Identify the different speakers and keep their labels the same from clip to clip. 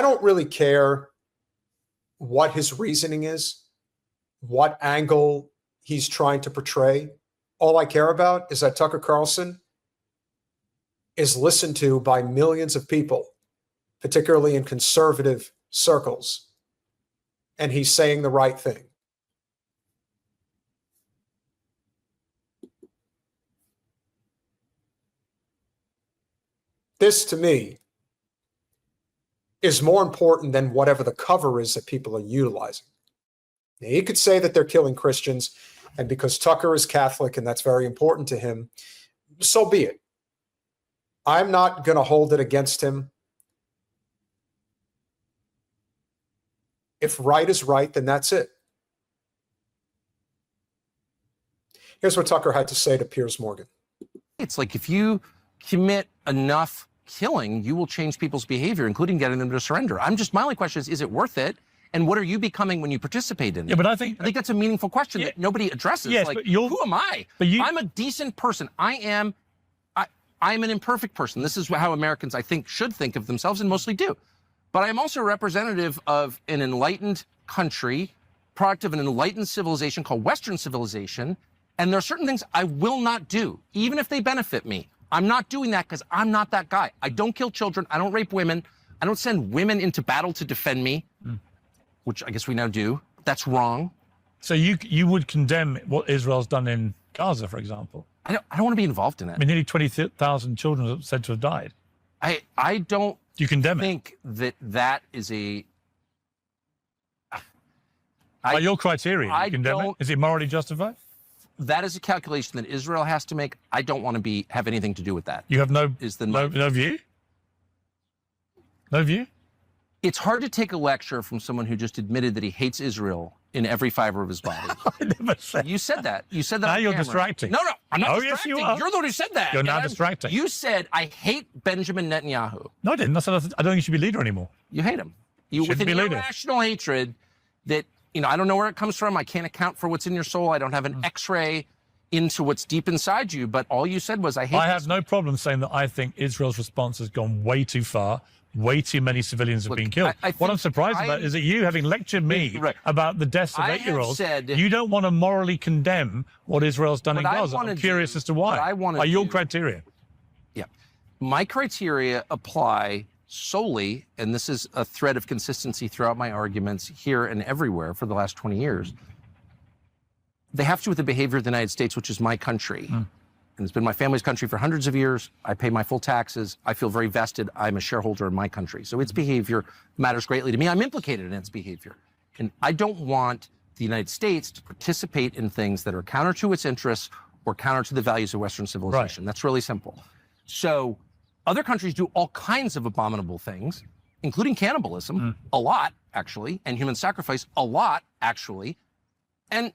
Speaker 1: I don't really care what his reasoning is, what angle he's trying to portray. All I care about is that Tucker Carlson is listened to by millions of people, particularly in conservative circles, and he's saying the right thing. This, to me, is more important than whatever the cover is that people are utilizing. Now, you could say that they're killing Christians, and because Tucker is Catholic and that's very important to him, so be it. I'm not going to hold it against him. If right is right, then that's it. Here's what Tucker had to say to Piers Morgan.
Speaker 2: It's like if you commit enough killing, you will change people's behavior, including getting them to surrender. My only question is it worth it? And what are you becoming when you participate in it?
Speaker 3: Yeah, but I think
Speaker 2: that's a meaningful question that nobody addresses.
Speaker 3: Yes,
Speaker 2: like,
Speaker 3: but
Speaker 2: who am I? I'm a decent person. I'm an imperfect person. This is how Americans, I think, should think of themselves, and mostly do. But I am also a representative of an enlightened country, product of an enlightened civilization called Western civilization. And there are certain things I will not do, even if they benefit me. I'm not doing that because I'm not that guy. I don't kill children. I don't rape women. I don't send women into battle to defend me, which I guess we now do. That's wrong.
Speaker 3: So you would condemn what Israel's done in Gaza, for example?
Speaker 2: I don't want to be involved in it.
Speaker 3: I mean, nearly 20,000 children are said to have died.
Speaker 2: I don't
Speaker 3: you condemn
Speaker 2: think that is a...
Speaker 3: By your criteria, you condemn it? Is it morally justified?
Speaker 2: That is a calculation that Israel has to make. I don't want to have anything to do with that.
Speaker 3: You have no view? No view?
Speaker 2: It's hard to take a lecture from someone who just admitted that he hates Israel in every fiber of his body.
Speaker 3: I never said.
Speaker 2: You said that. You said that.
Speaker 3: Now
Speaker 2: on
Speaker 3: you're
Speaker 2: camera.
Speaker 3: distracting.
Speaker 2: No, I'm not distracting.
Speaker 3: Yes, you are.
Speaker 2: You're the one who said that.
Speaker 3: You're now distracting.
Speaker 2: You said, I hate Benjamin Netanyahu.
Speaker 3: No, I didn't. I said I don't think he should be leader anymore.
Speaker 2: You hate him. You with an irrational hatred that, I don't know where it comes from. I can't account for what's in your soul. I don't have an X-ray into what's deep inside you, but all you said was, I hate.
Speaker 3: I have no problem saying that I think Israel's response has gone way too far. Way too many civilians have been killed. What I'm surprised about is that you, having lectured me about the deaths of 8-year-olds, you don't want to morally condemn what Israel's done in Gaza. I'm curious as to why. By your criteria.
Speaker 2: Yeah. My criteria apply solely, and this is a thread of consistency throughout my arguments here and everywhere for the last 20 years, they have to do with the behavior of the United States, which is my country. And it's been my family's country for hundreds of years. I pay my full taxes. I feel very vested. I'm a shareholder in my country. So its behavior matters greatly to me. I'm implicated in its behavior. And I don't want the United States to participate in things that are counter to its interests or counter to the values of Western civilization. That's really simple. So other countries do all kinds of abominable things, including cannibalism, a lot, actually, and human sacrifice, a lot, actually. And,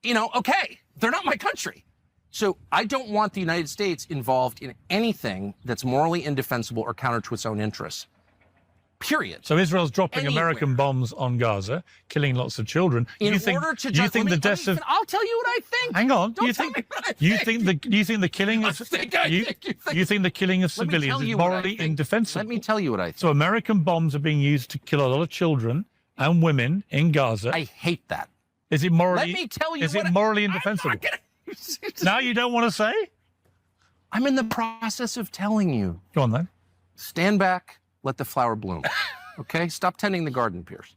Speaker 2: okay, they're not my country. So I don't want the United States involved in anything that's morally indefensible or counter to its own interests. Period.
Speaker 3: So Israel's dropping American bombs on Gaza, killing lots of children.
Speaker 2: I'll tell you what I think.
Speaker 3: Hang on.
Speaker 2: Don't tell me what I think.
Speaker 3: You think the killing of you think the killing of civilians is morally indefensible?
Speaker 2: Let me tell you what I think.
Speaker 3: So American bombs are being used to kill a lot of children and women in Gaza.
Speaker 2: I hate that.
Speaker 3: Is it morally?
Speaker 2: Let me tell you.
Speaker 3: Is it morally indefensible? Now you don't want to say?
Speaker 2: I'm in the process of telling you.
Speaker 3: Go on then.
Speaker 2: Stand back, let the flower bloom. Okay? Stop tending the garden, Piers.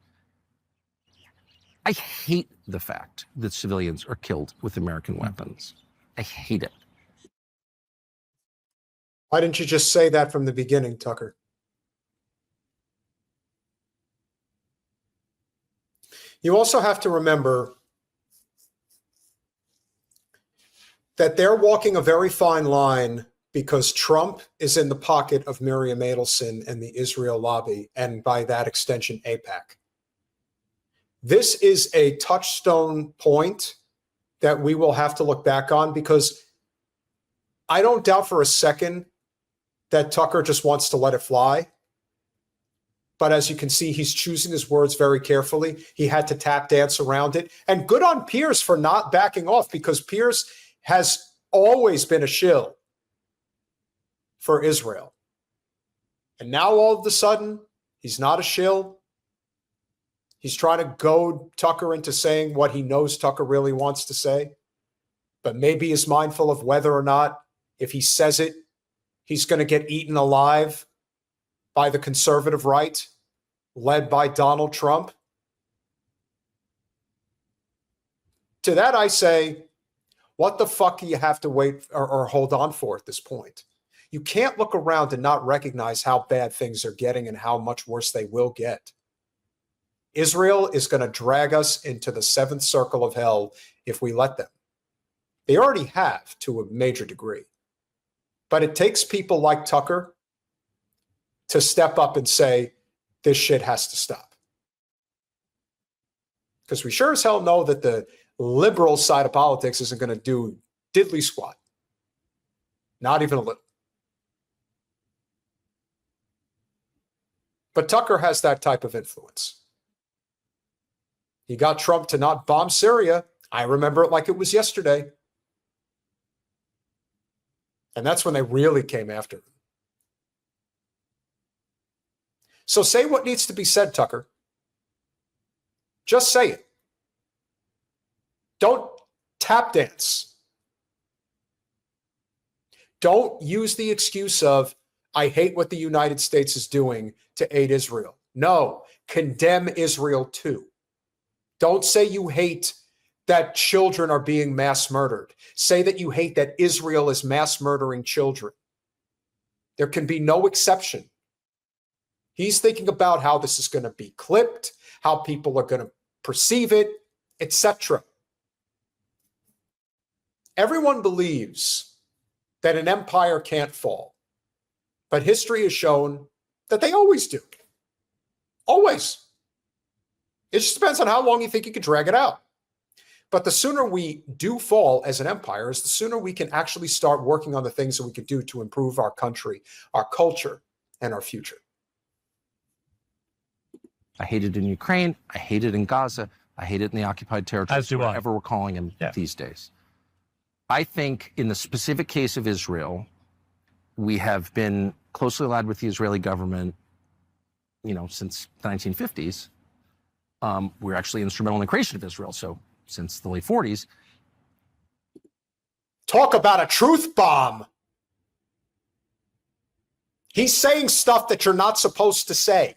Speaker 2: I hate the fact that civilians are killed with American weapons. I hate it.
Speaker 1: Why didn't you just say that from the beginning, Tucker? You also have to remember that they're walking a very fine line because Trump is in the pocket of Miriam Adelson and the Israel lobby, and by that extension, AIPAC. This is a touchstone point that we will have to look back on, because I don't doubt for a second that Tucker just wants to let it fly. But as you can see, he's choosing his words very carefully. He had to tap dance around it. And good on Piers for not backing off, because Piers has always been a shill for Israel. And now all of a sudden, He's not a shill. He's trying to goad Tucker into saying what he knows Tucker really wants to say, but maybe is mindful of whether or not, if he says it, he's going to get eaten alive by the conservative right, led by Donald Trump. To that I say, what the fuck do you have to wait or hold on for at this point? You can't look around and not recognize how bad things are getting and how much worse they will get. Israel is going to drag us into the seventh circle of hell if we let them. They already have to a major degree. But it takes people like Tucker to step up and say, this shit has to stop. Because we sure as hell know that the liberal side of politics isn't going to do diddly squat. Not even a little. But Tucker has that type of influence. He got Trump to not bomb Syria. I remember it like it was yesterday. And that's when they really came after him. So say what needs to be said, Tucker. Just say it. Don't tap dance. Don't use the excuse of, I hate what the United States is doing to aid Israel. No, condemn Israel too. Don't say you hate that children are being mass murdered. Say that you hate that Israel is mass murdering children. There can be no exception. He's thinking about how this is going to be clipped, how people are going to perceive it, etc. Everyone believes that an empire can't fall, but history has shown that they always do. Always. It just depends on how long you think you can drag it out. But the sooner we do fall as an empire is the sooner we can actually start working on the things that we could do to improve our country, our culture, and our future.
Speaker 2: I hate it in Ukraine. I hate it in Gaza. I hate it in the occupied territories, whatever we're calling them these days. I think in the specific case of Israel, we have been closely allied with the Israeli government, since the 1950s. We're actually instrumental in the creation of Israel, so since the late 40s.
Speaker 1: Talk about a truth bomb. He's saying stuff that you're not supposed to say,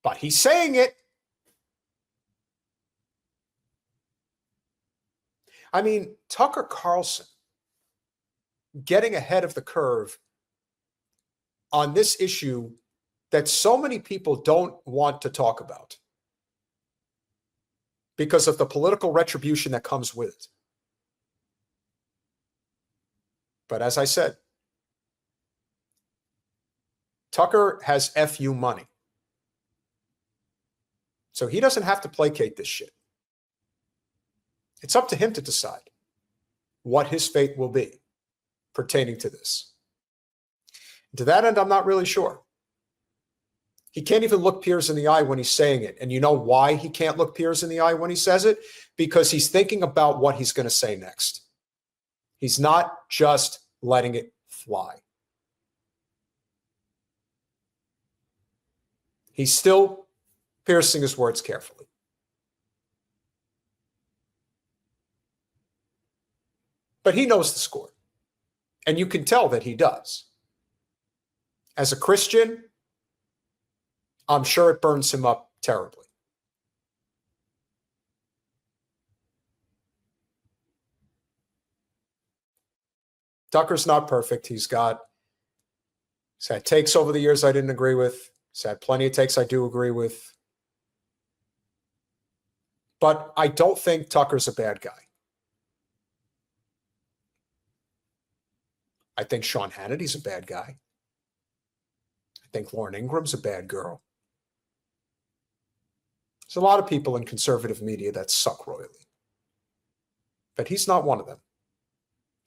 Speaker 1: but he's saying it. I mean, Tucker Carlson getting ahead of the curve on this issue that so many people don't want to talk about because of the political retribution that comes with it. But as I said, Tucker has FU money. So he doesn't have to placate this shit. It's up to him to decide what his fate will be pertaining to this. To that end, I'm not really sure. He can't even look Piers in the eye when he's saying it. And you know why he can't look Piers in the eye when he says it? Because he's thinking about what he's going to say next. He's not just letting it fly. He's still piercing his words carefully. But he knows the score. And you can tell that he does. As a Christian, I'm sure it burns him up terribly. Tucker's not perfect. He's had takes over the years I didn't agree with. He's had plenty of takes I do agree with. But I don't think Tucker's a bad guy. I think Sean Hannity's a bad guy. I think Lauren Ingram's a bad girl. There's a lot of people in conservative media that suck royally. But he's not one of them.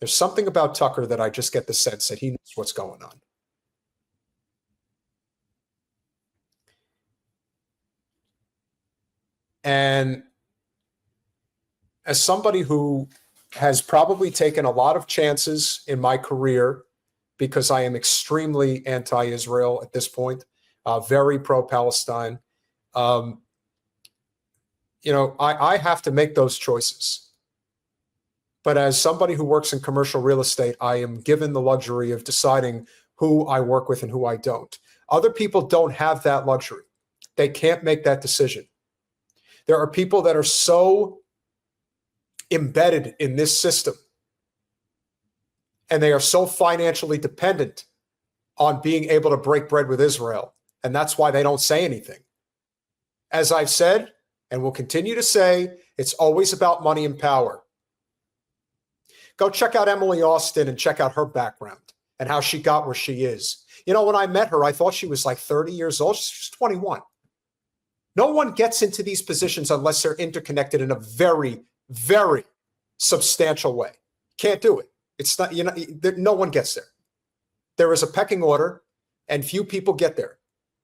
Speaker 1: There's something about Tucker that I just get the sense that he knows what's going on. And as somebody who has probably taken a lot of chances in my career because I am extremely anti-Israel at this point, very pro-Palestine. I have to make those choices. But as somebody who works in commercial real estate, I am given the luxury of deciding who I work with and who I don't. Other people don't have that luxury. They can't make that decision. There are people that are so embedded in this system, and they are so financially dependent on being able to break bread with Israel. And that's why they don't say anything. As I've said, and will continue to say, it's always about money and power. Go check out Emily Austin and check out her background and how she got where she is. When I met her, I thought she was like 30 years old. She's 21. No one gets into these positions unless they're interconnected in a very, very substantial way. Can't do it. It's not, no one gets there. There is a pecking order, and few people get there.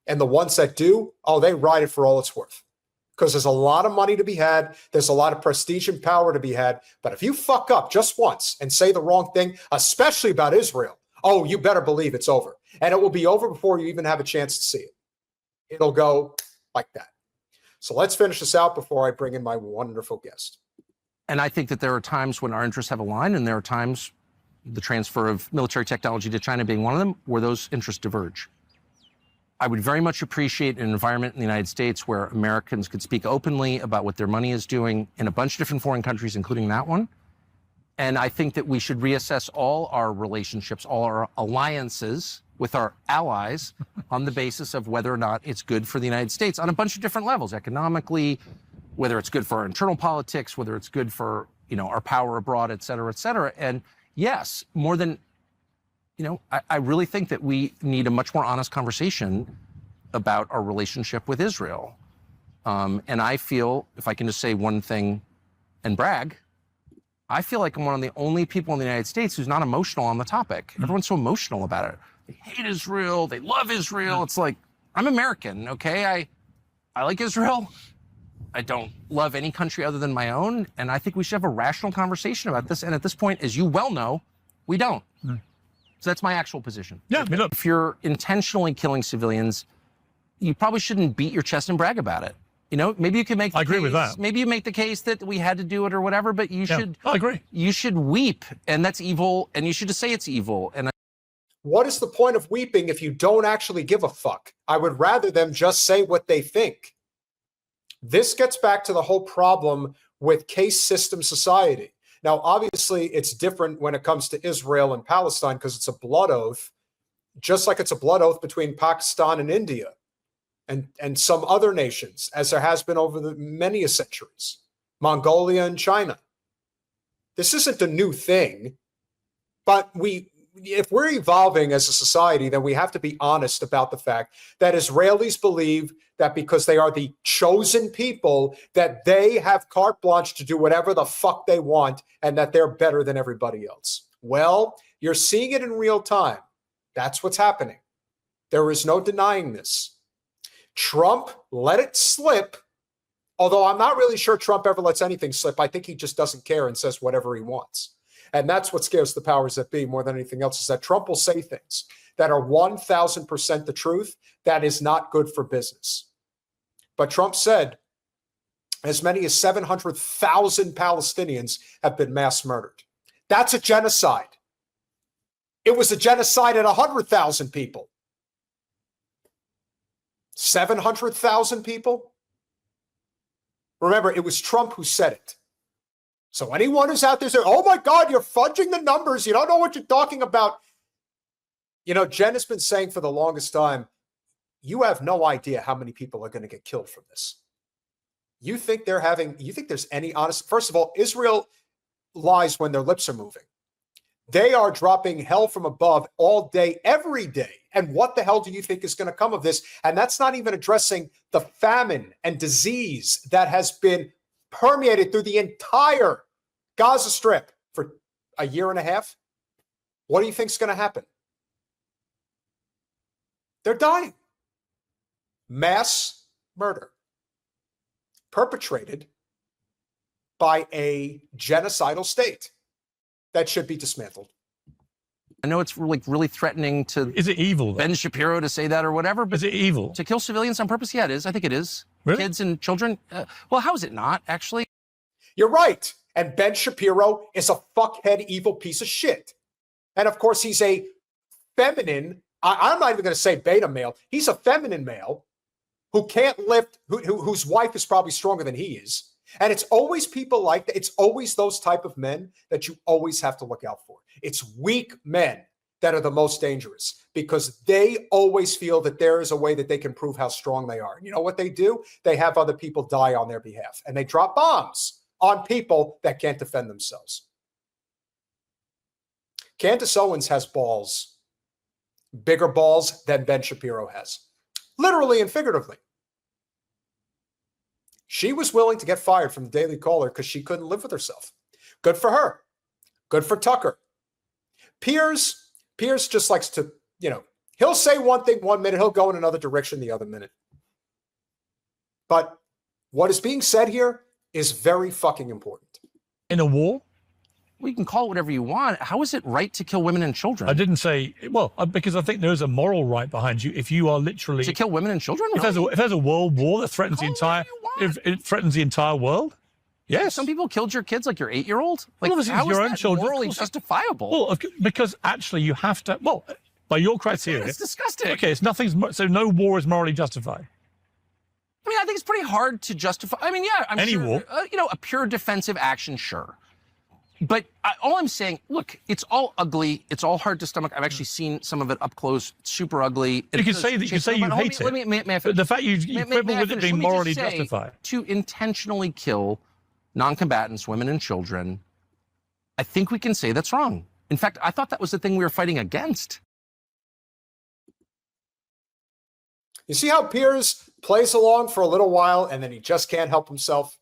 Speaker 1: And the ones that do, they ride it for all it's worth. Because there's a lot of money to be had. There's a lot of prestige and power to be had. But if you fuck up just once and say the wrong thing, especially about Israel, you better believe it's over. And it will be over before you even have a chance to see it. It'll go like that. So let's finish this out before I bring in my wonderful guest.
Speaker 2: And I think that there are times when our interests have aligned, and there are times, the transfer of military technology to China being one of them, where those interests diverge. I would very much appreciate an environment in the United States where Americans could speak openly about what their money is doing in a bunch of different foreign countries, including that one. And I think that we should reassess all our relationships, all our alliances with our allies on the basis of whether or not it's good for the United States on a bunch of different levels, economically, whether it's good for our internal politics, whether it's good for, our power abroad, et cetera, et cetera. And yes, more than, I really think that we need a much more honest conversation about our relationship with Israel. And I feel, if I can just say one thing and brag, I feel like I'm one of the only people in the United States who's not emotional on the topic. Everyone's so emotional about it. They hate Israel. They love Israel. It's like, I'm American, okay? I like Israel. I don't love any country other than my own. And I think we should have a rational conversation about this. And at this point, as you well know, we don't. So that's my actual position.
Speaker 3: Yeah, look.
Speaker 2: If you're intentionally killing civilians, you probably shouldn't beat your chest and brag about it. Maybe you can make the
Speaker 3: I agree with that.
Speaker 2: Maybe you make the case that we had to do it or whatever, but you should.
Speaker 3: I agree.
Speaker 2: You should weep, and that's evil, and you should just say it's evil. And
Speaker 1: what is the point of weeping if you don't actually give a fuck? I would rather them just say what they think. This gets back to the whole problem with case system society. Now, obviously, it's different when it comes to Israel and Palestine because it's a blood oath, just like it's a blood oath between Pakistan and India and some other nations, as there has been over the many centuries, Mongolia and China. This isn't a new thing, but if we're evolving as a society, then we have to be honest about the fact that Israelis believe that because they are the chosen people, that they have carte blanche to do whatever the fuck they want and that they're better than everybody else. Well, you're seeing it in real time. That's what's happening. There is no denying this. Trump let it slip, although I'm not really sure Trump ever lets anything slip. I think he just doesn't care and says whatever he wants. And that's what scares the powers that be more than anything else, is that Trump will say things that are 1,000% the truth. That is not good for business. But Trump said as many as 700,000 Palestinians have been mass murdered. That's a genocide. It was a genocide at 100,000 people. 700,000 people? Remember, it was Trump who said it. So anyone who's out there saying, oh my God, you're fudging the numbers, you don't know what you're talking about. Jen has been saying for the longest time, you have no idea how many people are going to get killed from this. You think there's any honest? First of all, Israel lies when their lips are moving. They are dropping hell from above all day, every day. And what the hell do you think is going to come of this? And that's not even addressing the famine and disease that has been permeated through the entire Gaza Strip for a year and a half. What do you think is going to happen? They're dying. Mass murder perpetrated by a genocidal state that should be dismantled.
Speaker 2: I know it's really threatening to.
Speaker 3: Is it evil, though?
Speaker 2: Ben Shapiro to say that or whatever. But
Speaker 3: is it evil
Speaker 2: to kill civilians on purpose? Yeah, it is. I think it is.
Speaker 3: Really?
Speaker 2: Kids and children. Well, how is it not? Actually,
Speaker 1: you're right. And Ben Shapiro is a fuckhead, evil piece of shit. And of course, he's a feminine. I'm not even going to say beta male. He's a feminine male who can't lift, whose wife is probably stronger than he is. And it's always people like that. It's always those type of men that you always have to look out for. It's weak men that are the most dangerous because they always feel that there is a way that they can prove how strong they are. And you know what they do? They have other people die on their behalf and they drop bombs on people that can't defend themselves. Candace Owens has balls, bigger balls than Ben Shapiro has, literally and figuratively. She was willing to get fired from the Daily Caller because she couldn't live with herself. Good for her. Good for Tucker. Piers just likes to, he'll say one thing 1 minute, he'll go in another direction the other minute. But what is being said here is very fucking important.
Speaker 3: In a war?
Speaker 2: Well, you can call it whatever you want. How is it right to kill women and children?
Speaker 3: I didn't say, because I think there is a moral right behind you if you are literally...
Speaker 2: To kill women and children?
Speaker 3: Really? If there's a world war that threatens if it threatens the entire world, yes.
Speaker 2: Some people killed your kids, like your 8-year-old? Like,
Speaker 3: well, how is your own children
Speaker 2: morally justifiable?
Speaker 3: Well, because actually you have to, by your criteria...
Speaker 2: It's disgusting.
Speaker 3: Okay, so no war is morally justified.
Speaker 2: I mean, I think it's pretty hard to justify. I mean, yeah, I'm
Speaker 3: Any
Speaker 2: sure,
Speaker 3: war.
Speaker 2: A pure defensive action, sure. But all I'm saying, look, it's all ugly. It's all hard to stomach. I've actually seen some of it up close. Super ugly.
Speaker 3: You can say that. You say you hate it.
Speaker 2: May I finish?
Speaker 3: The fact you quibble with it being morally justified.
Speaker 2: To intentionally kill non-combatants, women and children, I think we can say that's wrong. In fact, I thought that was the thing we were fighting against.
Speaker 1: You see how Piers plays along for a little while and then he just can't help himself?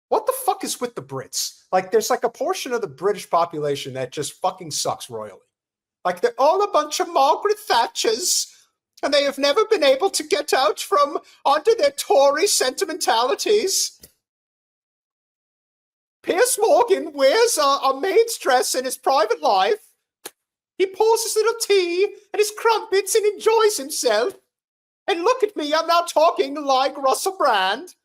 Speaker 1: What the fuck is with the Brits? Like, there's like a portion of the British population that just fucking sucks royally. Like, they're all a bunch of Margaret Thatchers, and they have never been able to get out from under their Tory sentimentalities. Piers Morgan wears a maid's dress in his private life. He pours his little tea and his crumpets and enjoys himself. And look at me, I'm now talking like Russell Brand.